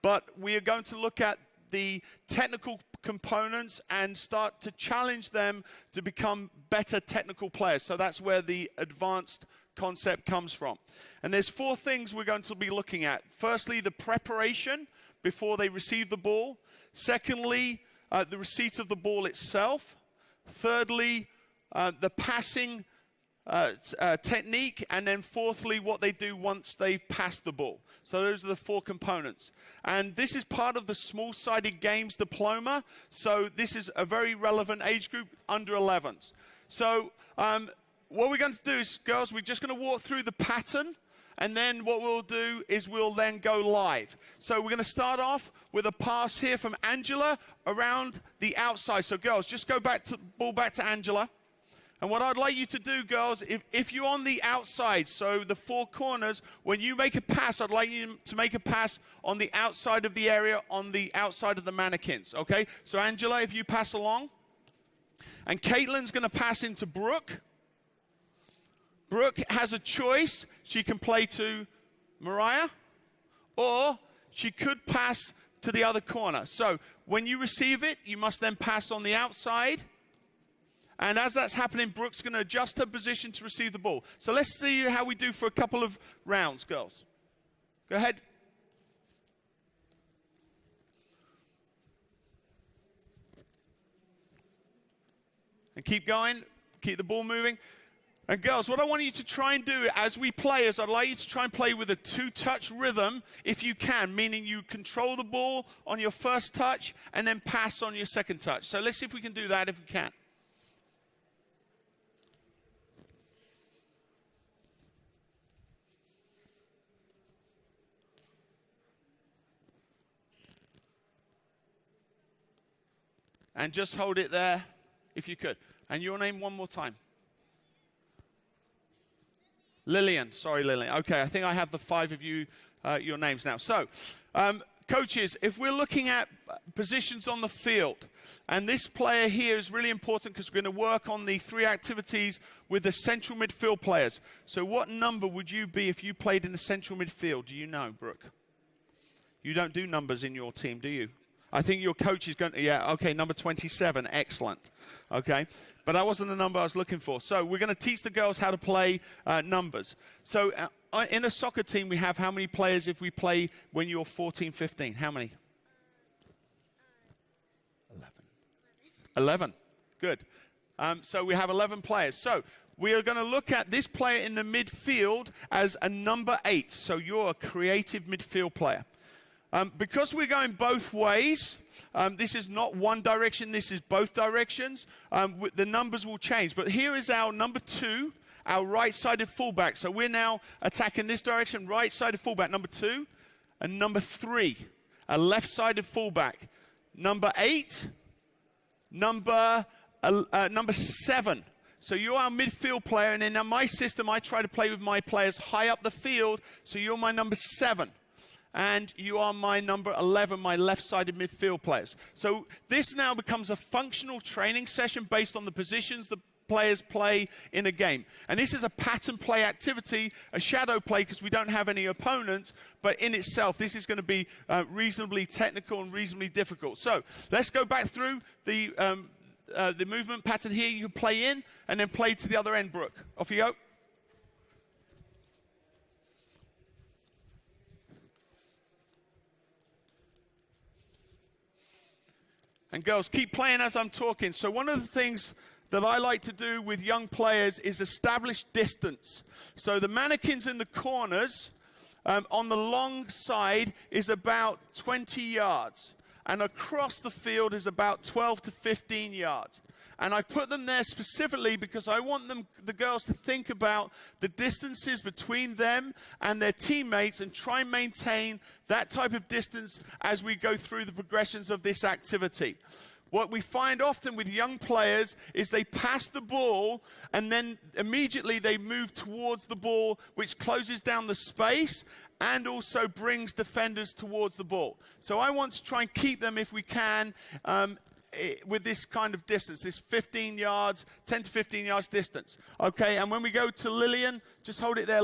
but we are going to look at the technical components and start to challenge them to become better technical players. So that's where the advanced concept comes from. And there's 4 things we're going to be looking at. Firstly, the preparation before they receive the ball. Secondly, the receipt of the ball itself. Thirdly, the passing technique, and then fourthly, what they do once they've passed the ball. So those are the 4 components. And this is part of the small-sided games diploma. So this is a very relevant age group, under 11s. So what we're going to do is, girls, we're just going to walk through the pattern, and then what we'll do is we'll then go live. So we're going to start off with a pass here from Angela around the outside. So girls, just go back to ball back to Angela. And what I'd like you to do, girls, if you're on the outside, so the 4 corners, when you make a pass, I'd like you to make a pass on the outside of the area, on the outside of the mannequins, okay? So Angela, if you pass along. And Caitlin's going to pass into Brooke. Brooke has a choice. She can play to Mariah, or she could pass to the other corner. So when you receive it, you must then pass on the outside. And as that's happening, Brooke's going to adjust her position to receive the ball. So let's see how we do for a couple of rounds, girls. Go ahead. And keep going. Keep the ball moving. And girls, what I want you to try and do as we play is I'd like you to try and play with a 2-touch rhythm if you can, meaning you control the ball on your first touch and then pass on your second touch. So let's see if we can do that if we can. And just hold it there, if you could. And your name one more time. Lillian. Sorry, Lillian. Okay, I think I have the 5 of you, your names now. So, coaches, if we're looking at positions on the field, and this player here is really important because we're going to work on the 3 activities with the central midfield players. So what number would you be if you played in the central midfield? Do you know, Brooke? You don't do numbers in your team, do you? I think your coach is going to, yeah, okay, number 27, excellent, okay? But that wasn't the number I was looking for. So we're going to teach the girls how to play numbers. So in a soccer team, we have how many players if we play when you're 14, 15? How many? 11, good. So we have 11 players. So we are going to look at this player in the midfield as a number 8. So you're a creative midfield player. Because we're going both ways, this is not one direction, this is both directions, the numbers will change. But here is our number 2, our right-sided fullback. So we're now attacking this direction, right-sided fullback, number 2. And number 3, a left-sided fullback. Number 8, number 7. So you're our midfield player, and in my system, I try to play with my players high up the field, so you're my number 7. And you are my number 11, my left-sided midfield players. So this now becomes a functional training session based on the positions the players play in a game. And this is a pattern play activity, a shadow play because we don't have any opponents, but in itself, this is going to be reasonably technical and reasonably difficult. So let's go back through the movement pattern here. You can play in and then play to the other end, Brooke. Off you go. And girls, keep playing as I'm talking. So one of the things that I like to do with young players is establish distance. So the mannequins in the corners on the long side is about 20 yards. And across the field is about 12 to 15 yards. And I've put them there specifically because I want the girls to think about the distances between them and their teammates and try and maintain that type of distance as we go through the progressions of this activity. What we find often with young players is they pass the ball and then immediately they move towards the ball, which closes down the space and also brings defenders towards the ball. So I want to try and keep them, if we can, with this kind of distance, this 15 yards, 10 to 15 yards distance. Okay, and when we go to Lillian, just hold it there.